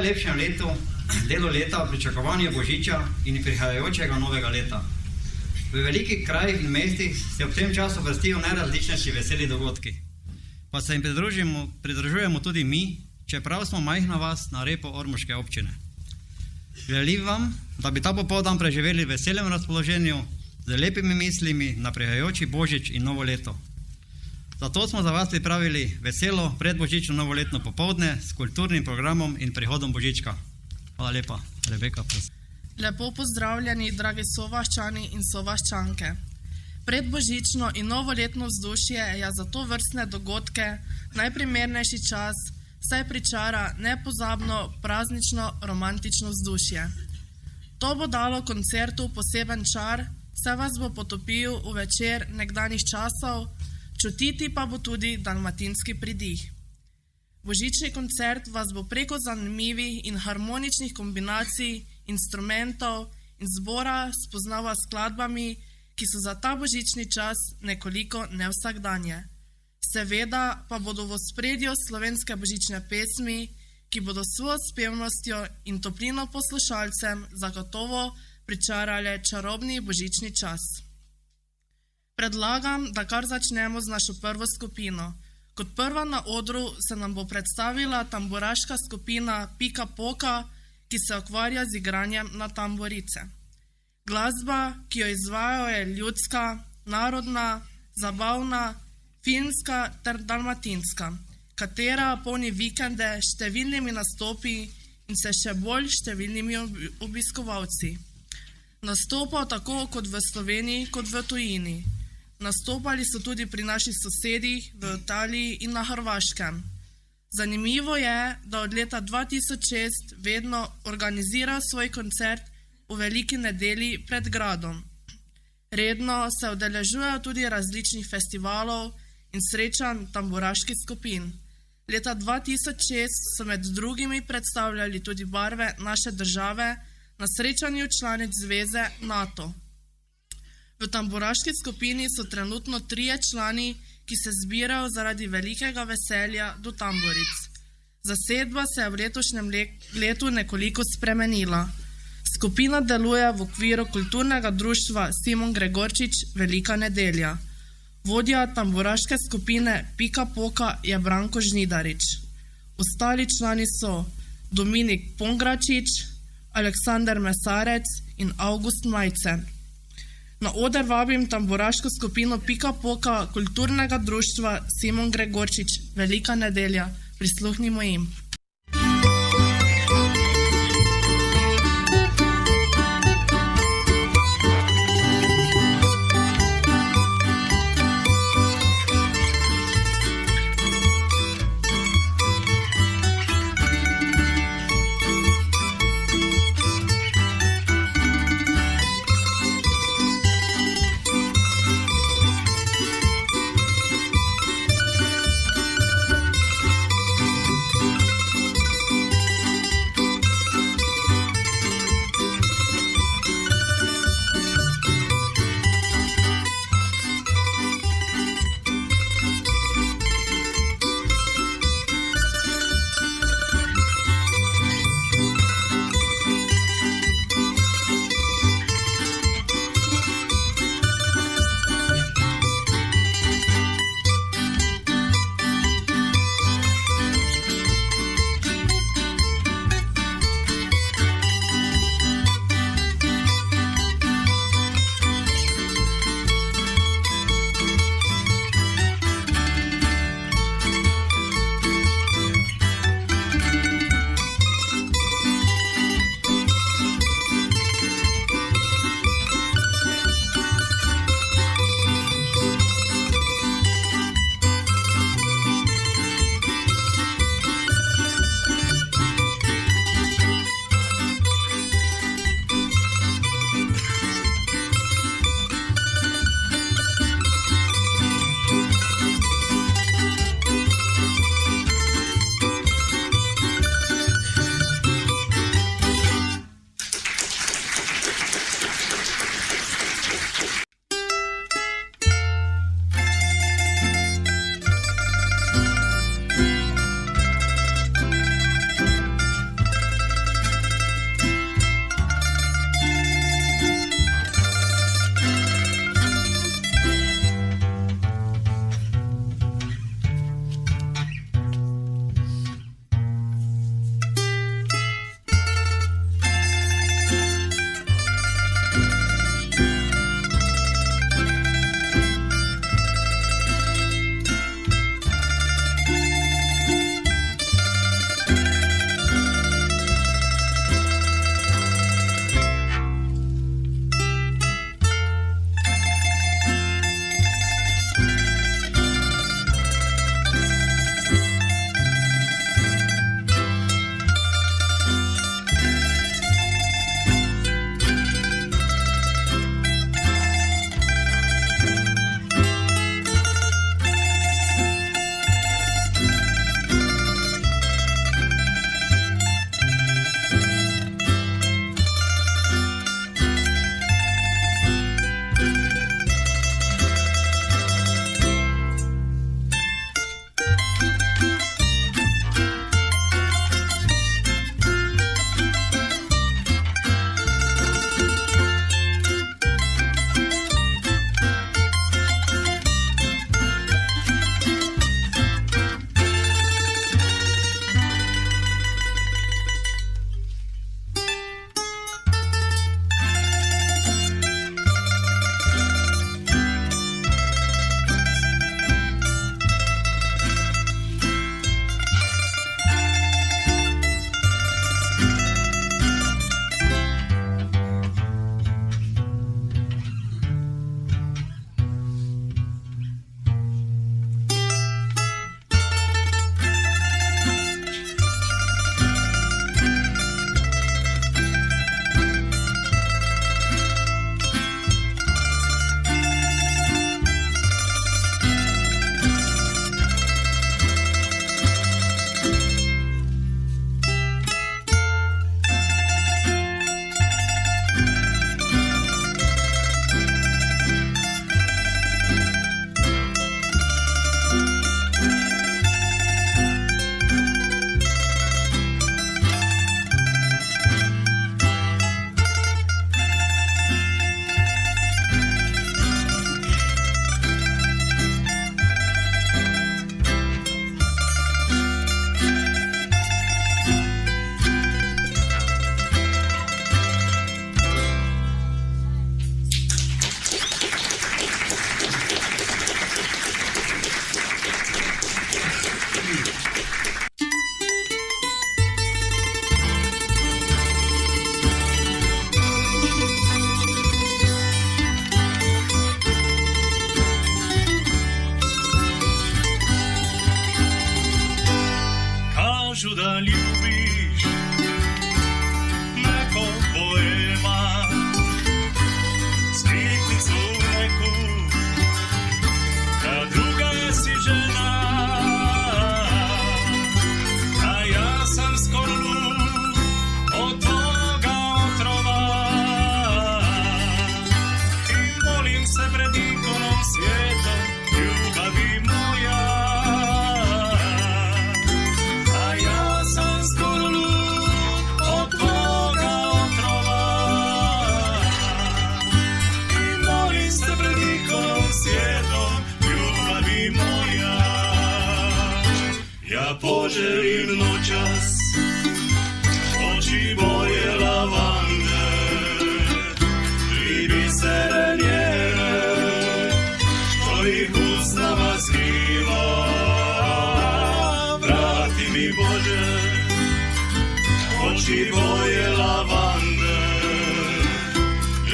najlepšem letu, delu leta, pričakovanju Božiča in prihajajočega novega leta. V velikih krajih in mestih se ob tem času vrstijo najrazličnejši veseli dogodki. Pa se jim pridružujemo tudi mi, čeprav smo majhna vas na repu ormoške občine. Želim vam, da bi ta popoldan preživeli v veselem razpoloženju, z lepimi mislimi na prihajajoči Božič in novo leto. Zato smo za vas pripravili veselo predbožično novoletno popoldne s kulturnim programom in prihodom Božička. Hvala lepa. Rebeka, prosim. Lepo pozdravljeni, dragi sovaščani in sovaščanke. Predbožično in novoletno vzdušje je za to vrstne dogodke najprimernejši čas, saj pričara nepozabno, praznično, romantično vzdušje. To bo dalo koncertu poseben čar, saj vas bo potopil v večer nekdanjih časov, čutiti pa bo tudi dalmatinski pridih. Božični koncert vas bo preko zanimivih in harmoničnih kombinacij, instrumentov in zbora spoznava s skladbami, ki so za ta božični čas nekoliko nevsakdanje. Seveda pa bodo v ospredju slovenske božične pesmi, ki bodo s svojo spevnostjo in toplino poslušalcem zagotovo pričarale čarobni božični čas. Predlagam, da kar začnemo z našo prvo skupino. Kot prva na odru se nam bo predstavila tamburaška skupina Pika Poka, ki se ukvarja z igranjem na tamburice. Glasba, ki jo izvajajo, je ljudska, narodna, zabavna, filmska ter dalmatinska, katera polni vikende s številnimi nastopi in se še bolj številnimi obiskovalci. Nastopa tako kot v Sloveniji, kot v tujini. Nastopali so tudi pri naših sosedih v Italiji in na Hrvaškem. Zanimivo je, da od leta 2006 vedno organizira svoj koncert v veliki nedelji pred gradom. Redno se udeležujejo tudi različnih festivalov in srečanj tamburaških skupin. Leta 2006 so med drugimi predstavljali tudi barve naše države na srečanju članic zveze NATO. V tamburaški skupini so trenutno 3 člani, ki se zbirajo zaradi velikega veselja do tamburic. Zasedba se je v letošnjem letu nekoliko spremenila. Skupina deluje v okviru kulturnega društva Simon Gregorčič Velika nedelja. Vodja tamburaške skupine Pika Poka je Branko Žnidarič. Ostali člani so Dominik Pongračič, Aleksander Mesarec in August Majce. Na oder vabim tamburaško skupino Pika Poka kulturnega društva Simon Gregorčič Velika nedelja. Prisluhnimo jim.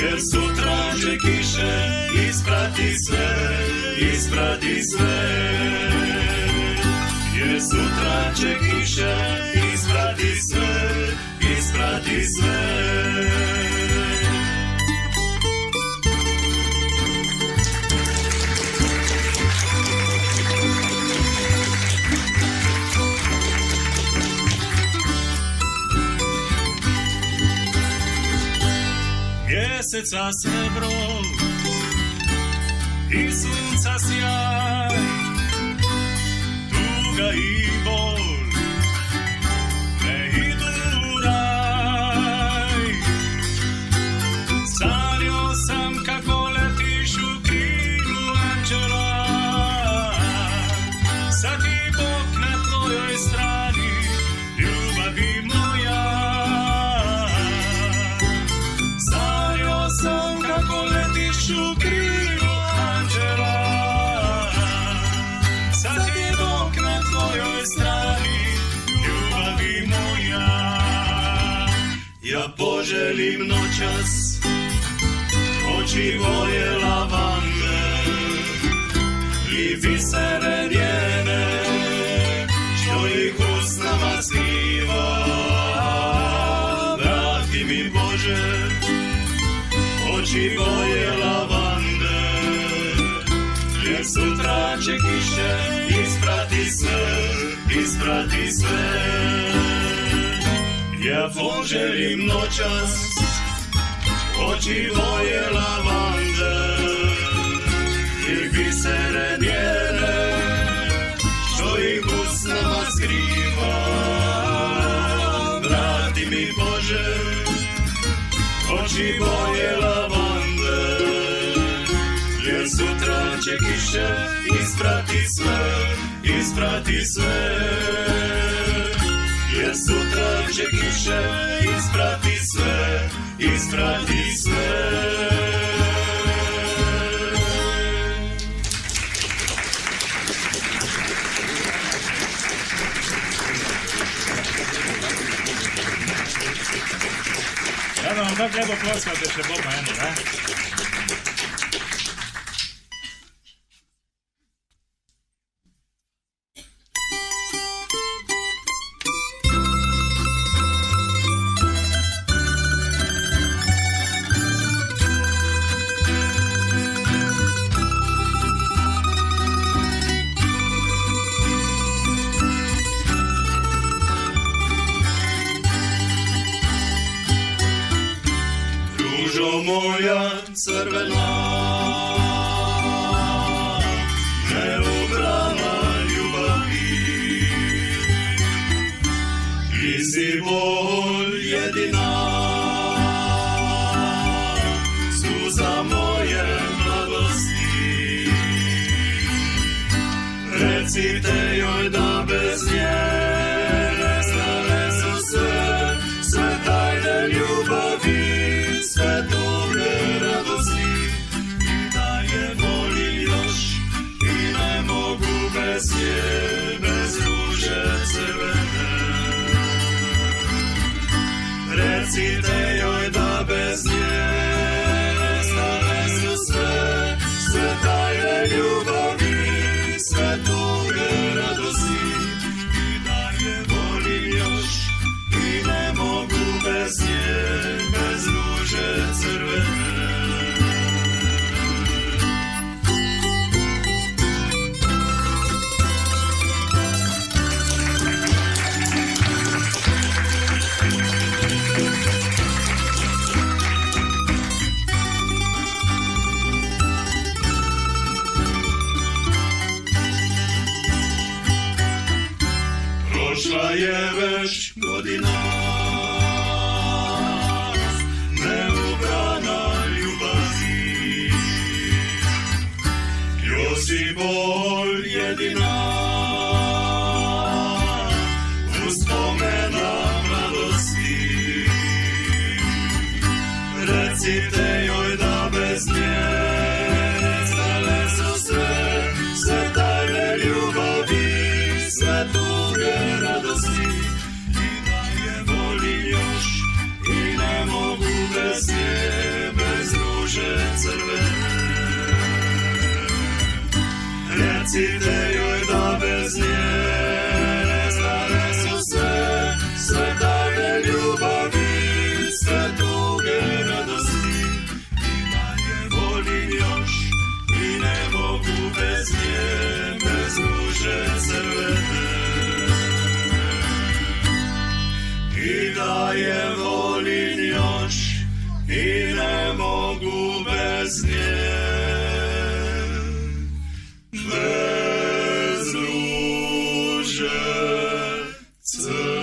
jer sutra će kiše isprati sve, isprati sve. Jer sutra će kiše isprati sve, isprati sve. Mjeseca srebro i sunca sjaj, tuga i bol ne idu u raj. Sanjao sam kako letiš u krilu anđela, sad ti Bog na tvojoj strani, ljubavi moja. Sanjao sam kako letiš u krilu anđela, sad ti Bog na tvojoj strani, ljubavi moja. Ja poželim noćas oči boje lavande i bisere njene, što ih usnama skriva. Vrati mi Bože oči boje lavande, jer sutra će kiše isprati sve, isprati sve. Ja poželim noćas oči boje lavande i bisere njene, što ih usnama skriva. Vrati mi Bože oči boje lavande, jer sutra će kiše isprati sve, isprati sve. Jer sutra će kiše isprati sve, isprati sve. Ja da vam tako lijepo ploskate še Bob meni, ne? Moja crvena, neubrana ljubavi, ti si bol jedina, suza moje mladosti. Recite joj da bez nje nestane su sve, sve tajne ljubavi, sve dobre radosti, i da je volim još i ne mogu bez nje, bez ruže crvene. Recite joj da bez nje nestane su sve, sve tajne ljubavi, sve dobre radosti, i da je volim još i ne mogu bez nje, bez ruže crvene. Prošla je već godina, neubrana ljubavi, još si bol jedina, uspomena mladosti. Recite joj da bez nje nestale su sve, sve tajne ljubavi, sve tuge radosti, i da je volim još i ne mogu bez nje, bez recite joj da bez nje stare su sve tajne ljubavi, sve tuge radosti i dalje volim još i ne mogu bez nje, bez ruže crvene. I dalje volim još i ne mogu bez nje, bez ruže crvene.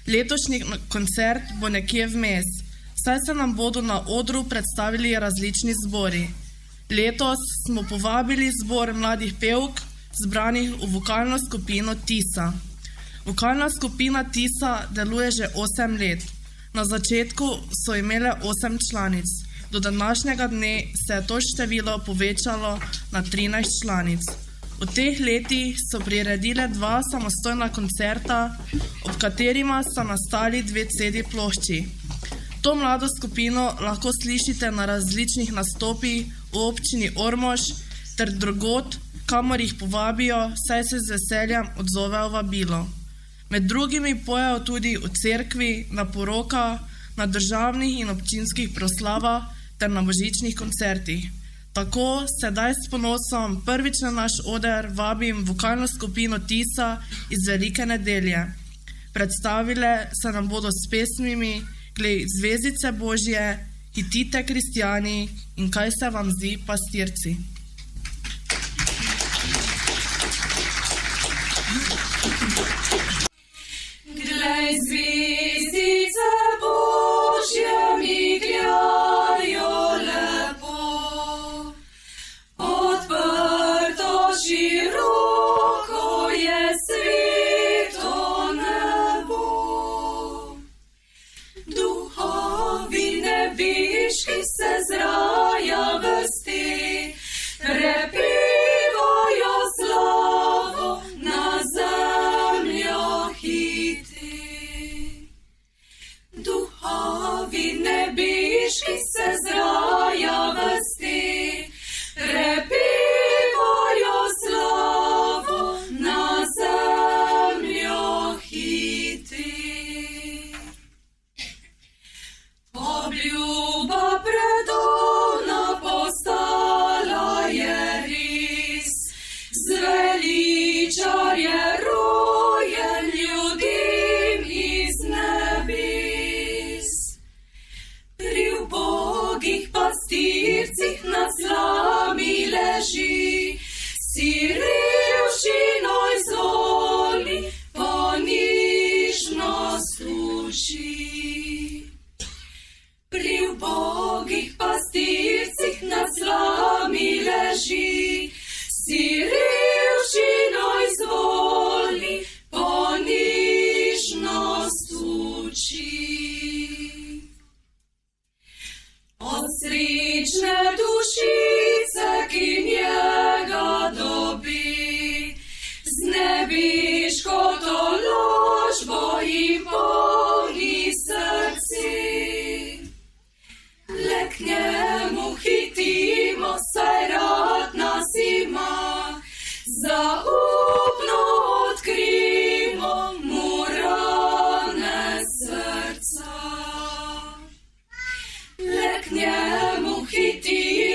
Letošnji koncert bo nekje vmes, saj se nam bodo na odru predstavili različni zbori. Letos smo povabili zbor mladih pevk, zbranih v vokalno skupino Tisa. Vokalna skupina Tisa deluje že 8 let. Na začetku so imele 8 članic. Do današnjega dne se je to število povečalo na 13 članic. V teh letih so priredile 2 samostojna koncerta, ob katerima sta nastali 2 CD plošči. To mlado skupino lahko slišite na različnih nastopih v občini Ormož ter drugod, kamor jih povabijo, saj se z veseljem odzovejo vabilo. Med drugimi pojejo tudi v cerkvi, na porokah, na državnih in občinskih proslavah ter na božičnih koncertih. Tako sedaj s ponosom prvič na naš oder vabim vokalno skupino Tisa iz Velike nedelje. Predstavile se nam bodo s pesmimi Glej zvezdice Božje, Hitite kristjani in Kaj se vam zdi pastirci. Glej zvezdice Božje migljajo lepo, odprto široko je sveto nebo. Duhovi nebeški se z raja vrsti, prepevajo slavo na zemljo hiti. Duhovi nebeški se z raja vrsti, prepevajo slavo na zemljo hiti. Obljuba predovna postala je res, zveličar je rojen ljudem iz nebes. Pri ubogih pastircih na slami leži, si revščino izvoli, ponižnost uči. Pri ubogih pastircih na slami leži, si revščino izvoli, ponižnost uči. Od srečne dušice, ki njega dobi, z nebeško tolažbo jim polni srci. Le k njemu hitimo, saj rad nas ima, zaupno odkrimo mu rane srca. Le k njemu hitimo,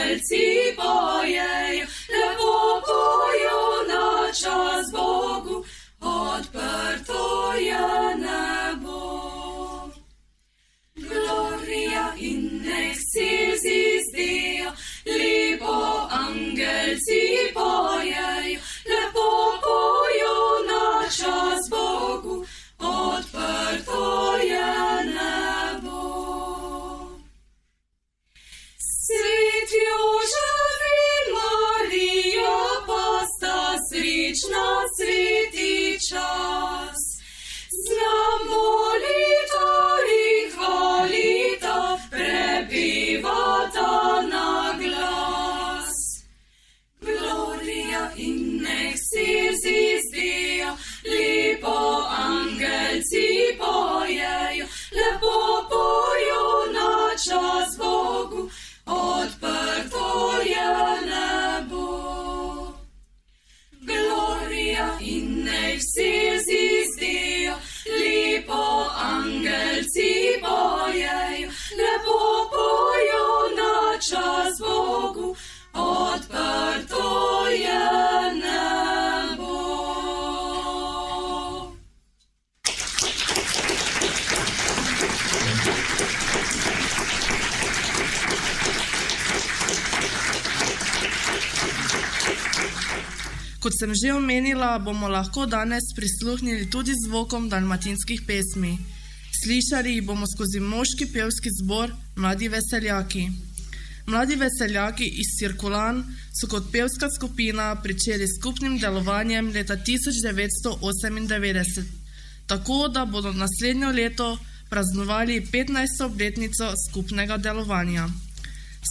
angelci pojejo, lepo pojo na čas Bogu, odprto je nebo. Gloria in excelsis Deo, lepo angelci pojejo, lepo pojo na čas Bogu, odprto je nebo. Svet Jožef in Marija pa sta srečna sveti čas. Znamo molita in hvalita, prepevata na glas. Gloria in excelsis Deo, lepo angelci pojejo, lepo pojo na čas Bogu, odprto je nebo. Gloria in excelsis Deo, lepo angelci pojejo, lepo pojo na čas Bogu, odprto je nebo. Kot sem že omenila, bomo lahko danes prisluhnili tudi zvokom dalmatinskih pesmi. Slišali jih bomo skozi moški pevski zbor Mladi veseljaki. Mladi veseljaki iz Cirkulan so kot pevska skupina pričeli skupnim delovanjem leta 1998, tako da bodo naslednjo leto praznovali 15. obletnico skupnega delovanja.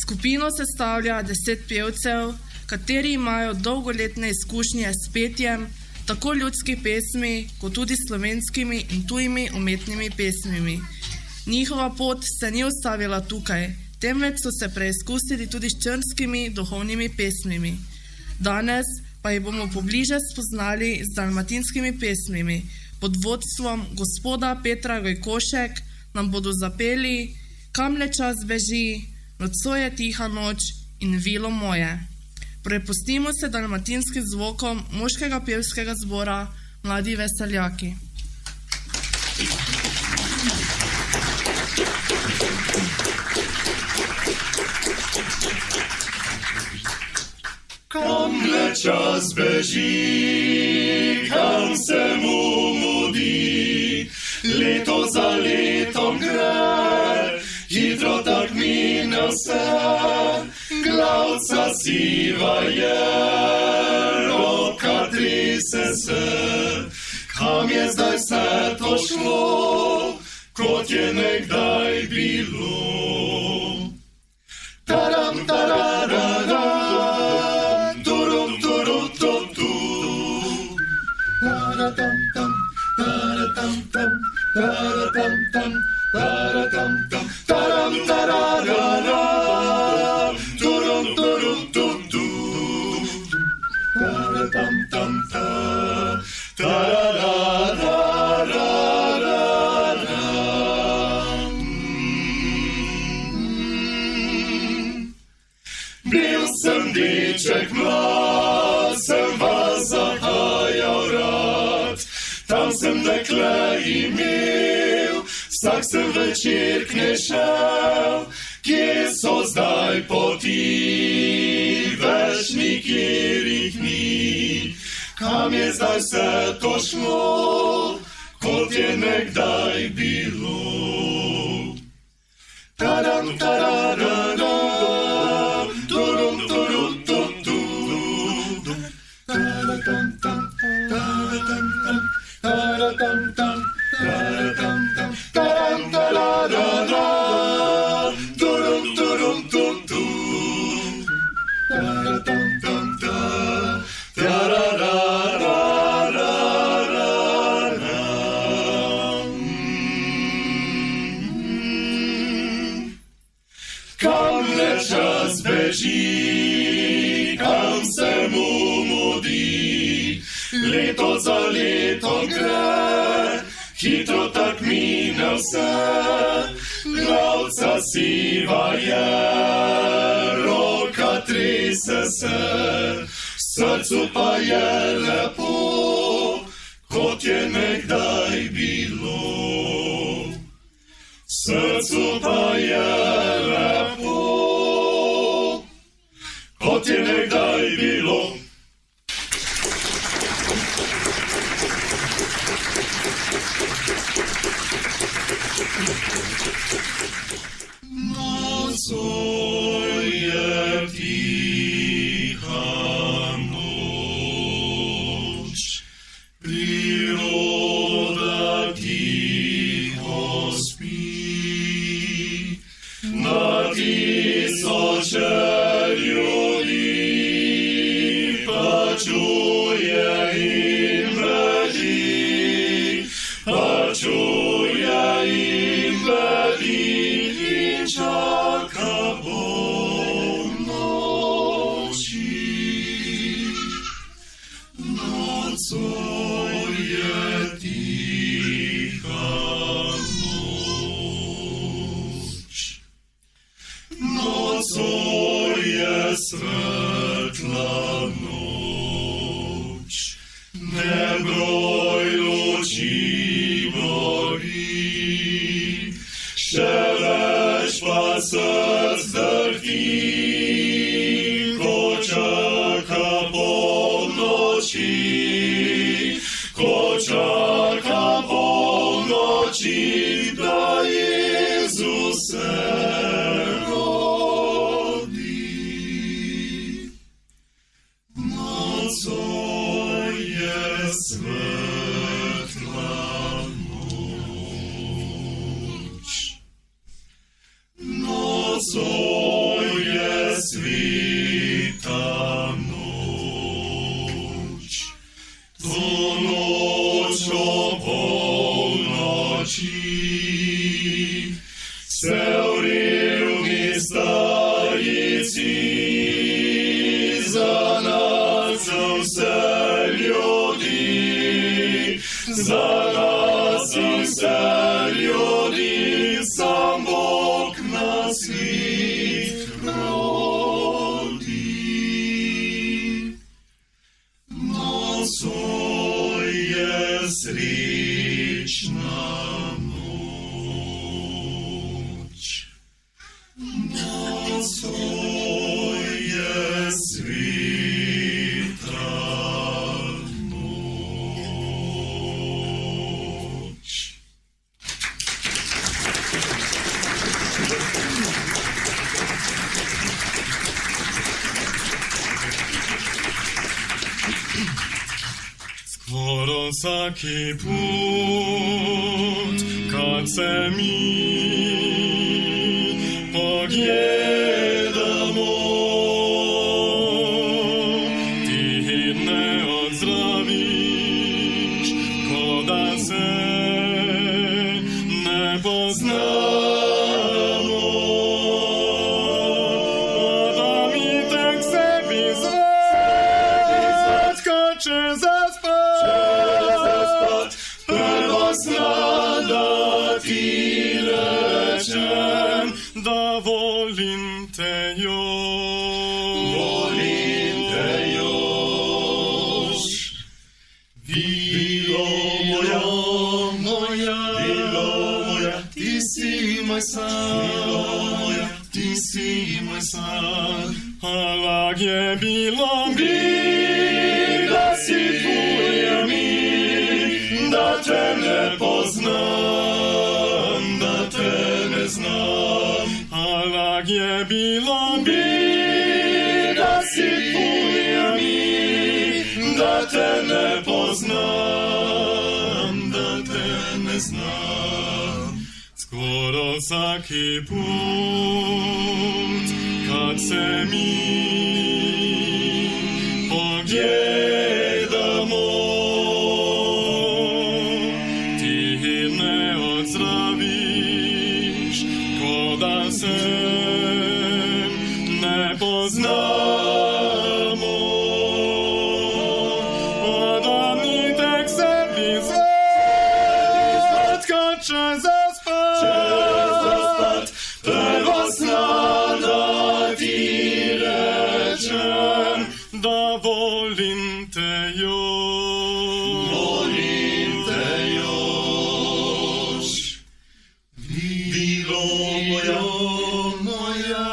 Skupino sestavlja 10 pevcev, kateri imajo dolgoletne izkušnje s petjem, tako ljudskih pesmi, kot tudi slovenskimi in tujimi umetnimi pesmimi. Njihova pot se ni ustavila tukaj, temveč so se preizkusili tudi s črnskimi duhovnimi pesmimi. Danes pa jih bomo pobliže spoznali z dalmatinskimi pesmimi. Pod vodstvom gospoda Petra Gojkošek nam bodo zapeli Kam le čas beži, Nocoj je tiha noč in Vilo moje. Prepustimo se dalmatinskim zvokom moškega pevskega zbora Mladi veseljaki. Kam le čas beži, kam se mu mudi, leto za letom gre, hitro tak mine vse, glavca siva je, roka trese se, kam je zdaj vse to šlo, kot je nekdaj bilo. Taram, tararara, turum, turum, tum, tum. Taratam, tam, taratam, tam, taratam, tam, taratam, tam, taram, tararara, turum, turum, tum, tum. Taratam, tam, ta, tararara. Bil sem deček mlad, sem vas zahajal rad, tam sem dekle imel, vsak sem večer k njej šel, kje so zdaj poti, več nikjer jih ni, kam je zdaj vse to šlo, kot je nekdaj bilo. Tadam, tararara, turum, turum, tum, tum. Taratam, tam, taratam, tam, taratam, tam, taratam, tam, taram, tararara, turum, turum, tum, tum. Taratam, tam, ta, tararara. Kam le čas beži, kam se mu mudi, leto za letom gre, hitro tak mine vse, glavca siva je, roka se, srcu pa je lepo, kot je nekdaj bilo. Srcu pa je lepo, kot je nekdaj bilo. Nocoj je tiha noč, priroda tiho spi, na tisoče ljudi pa čuje in bedi, pa čuje in bedi in čaka polnoči. Nocoj je tiha noč, nocoj je svetla noč, nebroj luči gori, še več pa src drhti, ko čaka polnoči, ko čaka polnoči, da Jezus se rodi. Nocoj je svetla noč, nocoj je svita noč, to noč o polnoči se v revni stajici za nas, za vse ljudi, za nas in vse ljudi, sam Bog na svet rodi. Nocoj je srečna noč, nocoj je sveta noč. Skoro vsaki put, kad se mi pogledamo, ti ne odzdraviš, ko da se ne poznamo. Da mi tek sebi slatko će zaspat, prvo snada ti rečem, da volim te još. Volim te još. Bilo moja, bilo moja, ti si moj san. Bilo moja, ti si moj san. A lag je bilo mi, da si tvoja mi, da te ne poznam, da te ne znam. A lag je bilo mi, da si tvoja mi, da te ne poznam, da te ne znam. Skoro vsaki put, kad se mi pogledamo, ti ne odzdraviš, ko da se ne poznamo. A da mi tek sebi slatko će zaspat, prvo snada ti reče. te još. Molim te još. Vilo moja,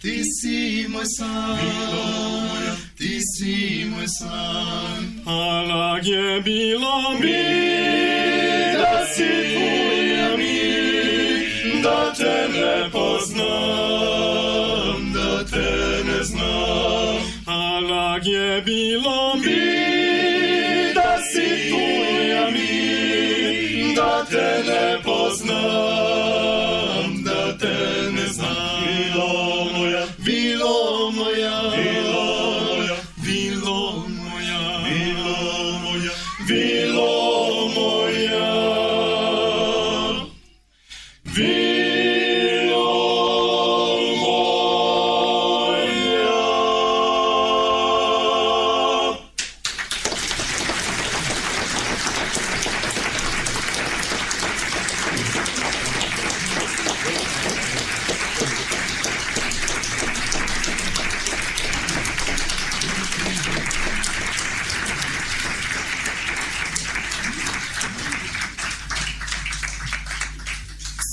ti si moj san. Vilo moja, ti si moj san. Alag je bilo mi, da si tvoja mi, da te ne poznam, da te ne znam. Alag je bilo mi, da si tvoja mi, da te ne poznam, da te ne znam. Vilo moja, vilo moja, vilo moja, vilo moja, vilo moja, vilo moja, vilo moja.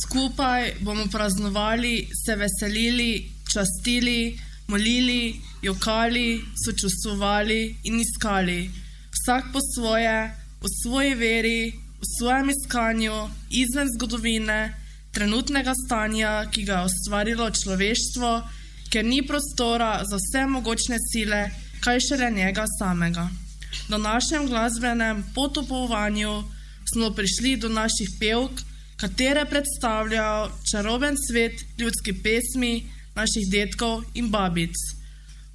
Skupaj bomo praznovali, se veselili, častili, molili, jokali, sočustvovali in iskali. Vsak po svoje, v svoji veri, v svojem iskanju, izven zgodovine, trenutnega stanja, ki ga je ustvarilo človeštvo, ker ni prostora za vse mogočne sile, kaj šele njega samega. Na našem glasbenem potopovanju smo prišli do naših pevk, katere predstavljajo čaroben svet ljudskih pesmi naših dedkov in babic.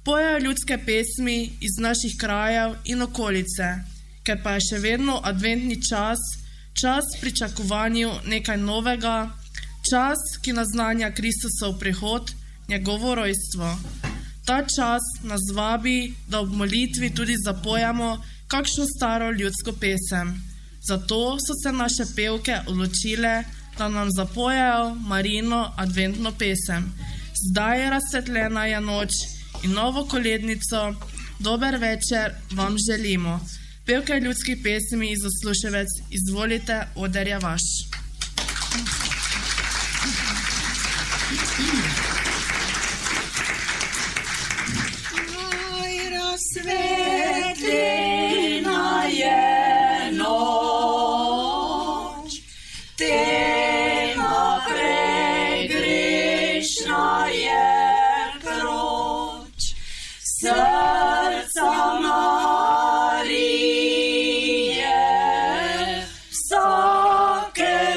Pojejo ljudske pesmi iz naših krajev in okolice, ker pa je še vedno adventni čas, čas pričakovanju nekaj novega, čas, ki naznanja Kristusov prihod, njegovo rojstvo. Ta čas nas vabi, da ob molitvi tudi zapojamo kakšno staro ljudsko pesem. Zato so se naše pevke odločile, da nam zapojejo Marijino adventno pesem. Zdaj je razsvetljena je noč in novo kolednico, dober večer vam želimo. Pevke ljudskih pesmi iz Zasluševec, izvolite, oder je vaš. Razsvetljena je noč, tema pregrešna je proč, srca Marije, vsake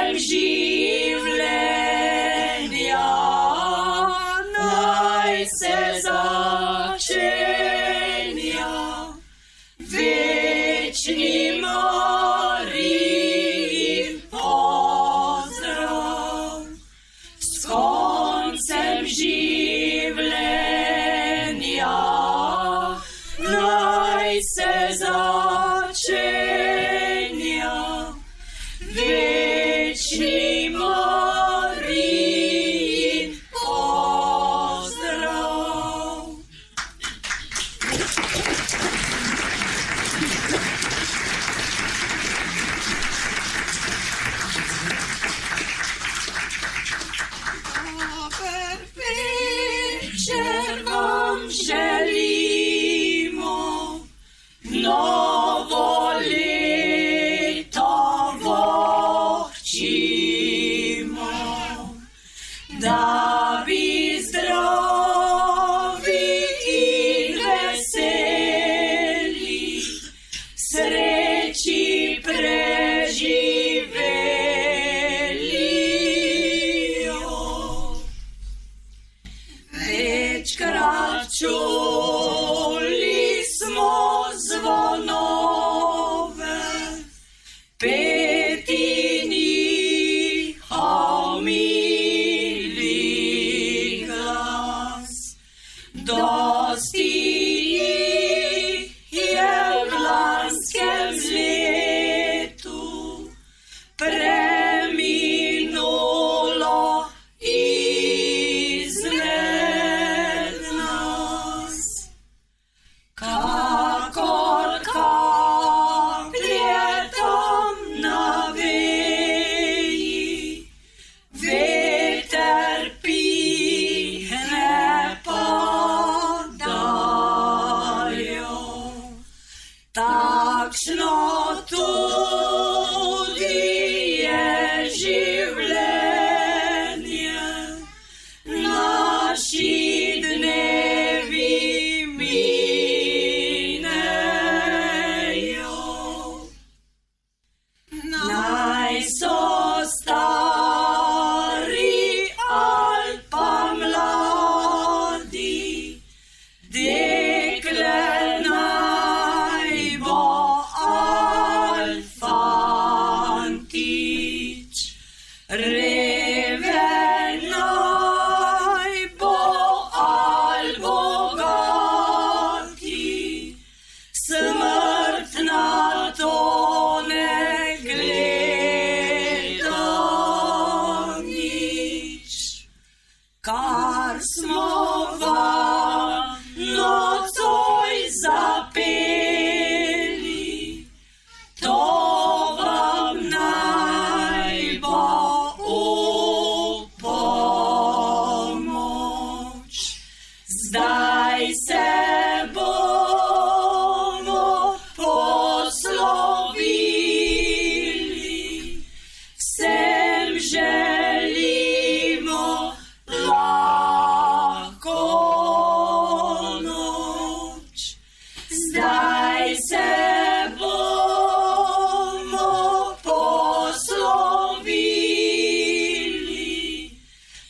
koncem življenja naj se začenja. Večni Marijin pozdrav, s koncem življenja naj se začenja. Večni Marijin pozdrav. Dober večer vam želimo, novo leto voščimo, da bi zdravi in veseli sreči preživeli. Večkrat čuli smo zvonove, peti njihov mili glas. Dosti jih je v lanskem letu preminulo izmed nas. Kakor kaplje tam na veji, veter pihne padajo. Takšno tudi je življenje, naši dnevi minejo. Naj so stari ali pa mladi, dekle naj bo ali fantič, reven naj bo ali bogati, smrt na to ne gleda nič. Kar smo vam nocoj zapeli, to vam naj bo v pomoč. Zdaj se bomo poslovili, vsem želimo lahko noč. Zdaj se bomo poslovili,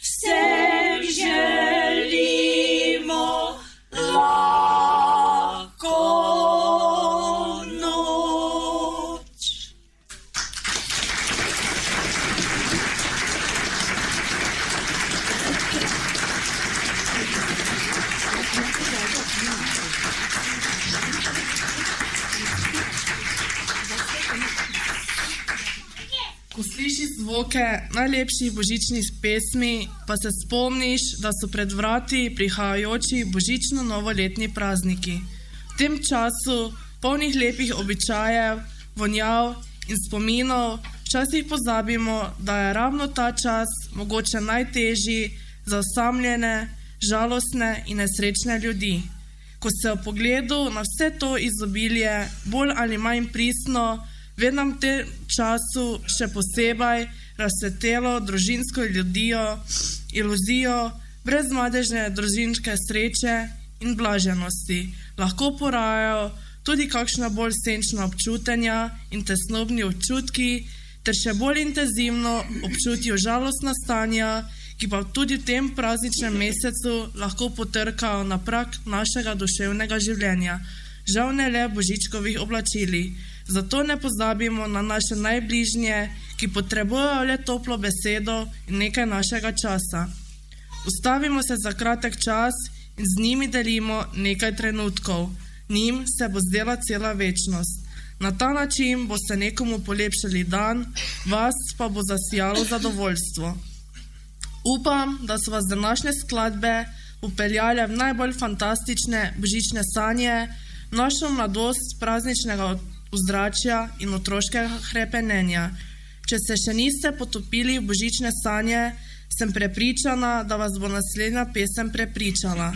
vsem želimo lahko noč. Ko slišiš zvoke najlepših božičnih pesmi, pa se spomniš, da so pred vrati prihajajoči božično-novoletni prazniki. V tem času, polnih lepih običajev, vonjav in spominov, včasih pozabimo, da je ravno ta čas mogoče najtežji za osamljene, žalostne in nesrečne ljudi. Ko se v pogledu na vse to izobilje bolj ali manj pristno, vedno v tem času še posebej razsvetelo družinsko iluzijo brezmadežne družinske sreče in blaženosti. Lahko porajajo tudi kakšna bolj senčna občutenja in tesnobni občutki, ter še bolj intenzivno občutijo žalostna stanja, ki pa tudi v tem prazničnem mesecu lahko potrkajo na prag našega duševnega življenja, žal ne le božičkovih oblačili. Zato ne pozabimo na naše najbližnje, ki potrebujejo le toplo besedo in nekaj našega časa. Ustavimo se za kratek čas in z njimi delimo nekaj trenutkov. Njim se bo zdela cela večnost. Na ta način boste nekomu polepšali dan, vas pa bo zasijalo zadovoljstvo. Upam, da so vas današnje skladbe upeljale v najbolj fantastične božične sanje, našo mladost prazničnega ozračja in otroškega hrepenenja. Če se še niste potopili v božične sanje, sem prepričana, da vas bo naslednja pesem prepričala.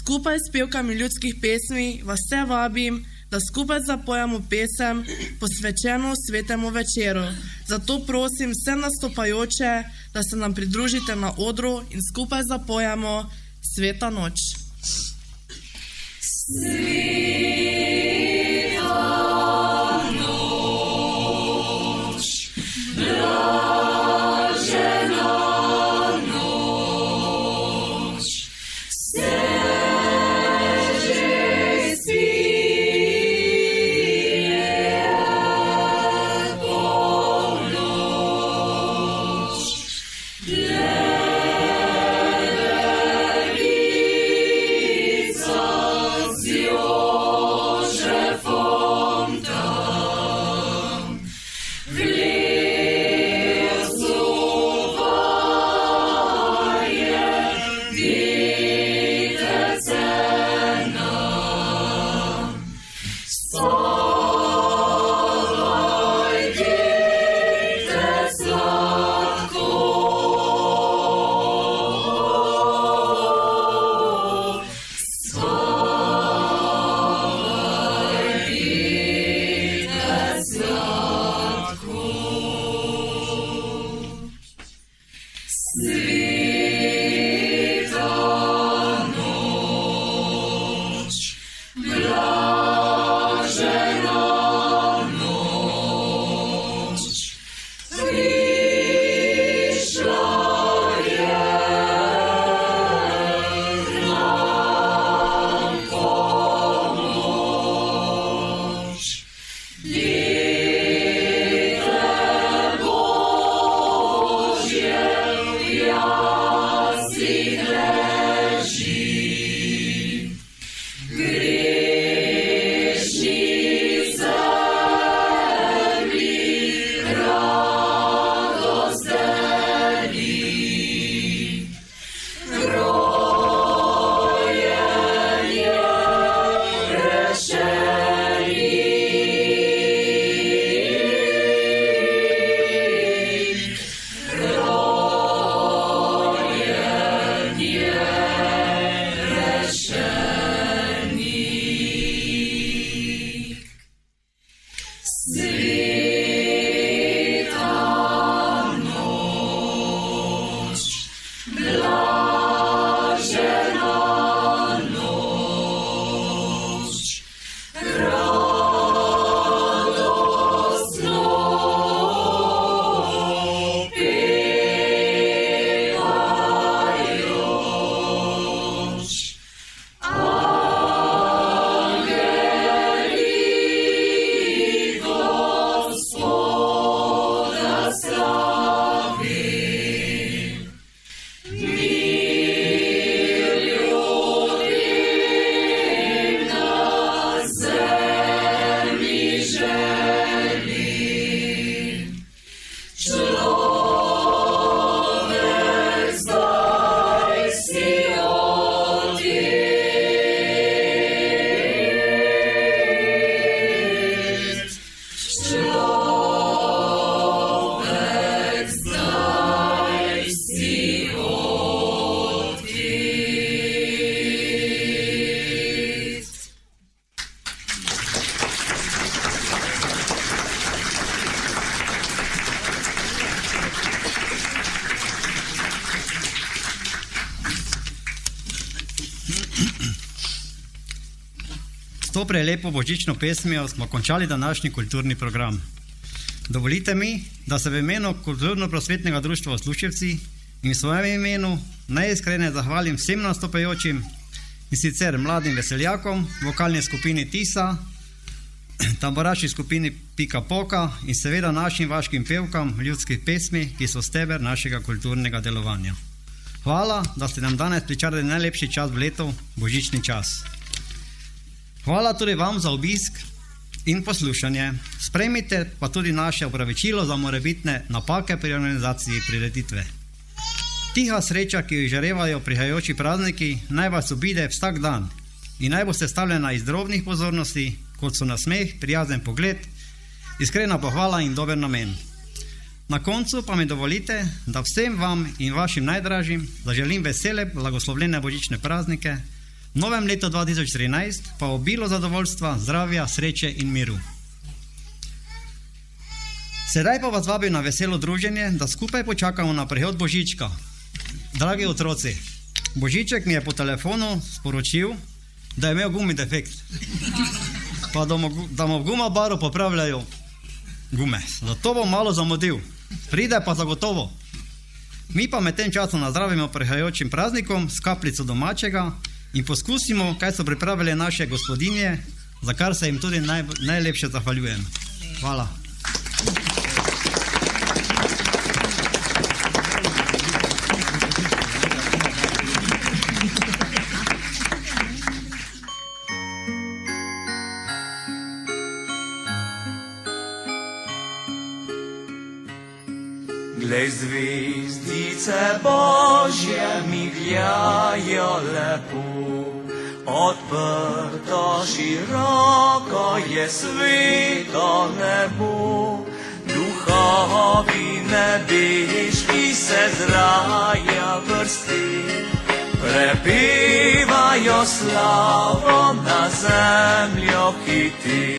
Skupaj s pevkami ljudskih pesmi vas vse vabim, da skupaj zapojemo pesem posvečeno svetemu večeru. Zato prosim vse nastopajoče, da se nam pridružite na odru in skupaj zapojemo Sveta noč. To prelepo božično pesmijo smo končali današnji kulturni program. Dovolite mi, da se v imenu Kulturno-prosvetnega društva Osluščevci in v svojem imenu najiskreneje zahvalim vsem nastopajočim, in sicer mladim veseljakom, vokalni skupini Tisa, tamburaški skupini Pika Poka in seveda našim vaškim pevkam ljudskih pesmi, ki so steber našega kulturnega delovanja. Hvala, da ste nam danes pričarali najlepši čas v letu, božični čas. Hvala tudi vam za obisk in poslušanje. Sprejmite pa tudi naše opravičilo za morebitne napake pri organizaciji prireditve. Tiha sreča, ki jo izžarevajo prihajajoči prazniki, naj vas obide vsak dan in naj bo sestavljena iz drobnih pozornosti, kot so nasmeh, prijazen pogled, iskrena pohvala in dober namen. Na koncu pa mi dovolite, da vsem vam in vašim najdražjim zaželim vesele, blagoslovljene božične praznike, v novem letu 2013 pa obilo zadovoljstva, zdravja, sreče in miru. Sedaj pa vas vabim na veselo druženje, da skupaj počakamo na prihod Božička. Dragi otroci, Božiček mi je po telefonu sporočil, da je imel gumi defekt. Pa da mu v gumabaru popravljajo gume. Zato bom malo zamudil. Pride pa zagotovo. Mi pa med tem časom nazdravimo prihajajočim praznikom s kapljico domačega in poskusimo, kaj so pripravili naše gospodinje, za kar se jim tudi najlepše zahvaljujem. Hvala. Glej, zvezdice Božje migljajo lepo, odprto široko je sveto nebo. Duhovi nebeški se z raja vrsti, prepevajo slavo na zemljo hiti.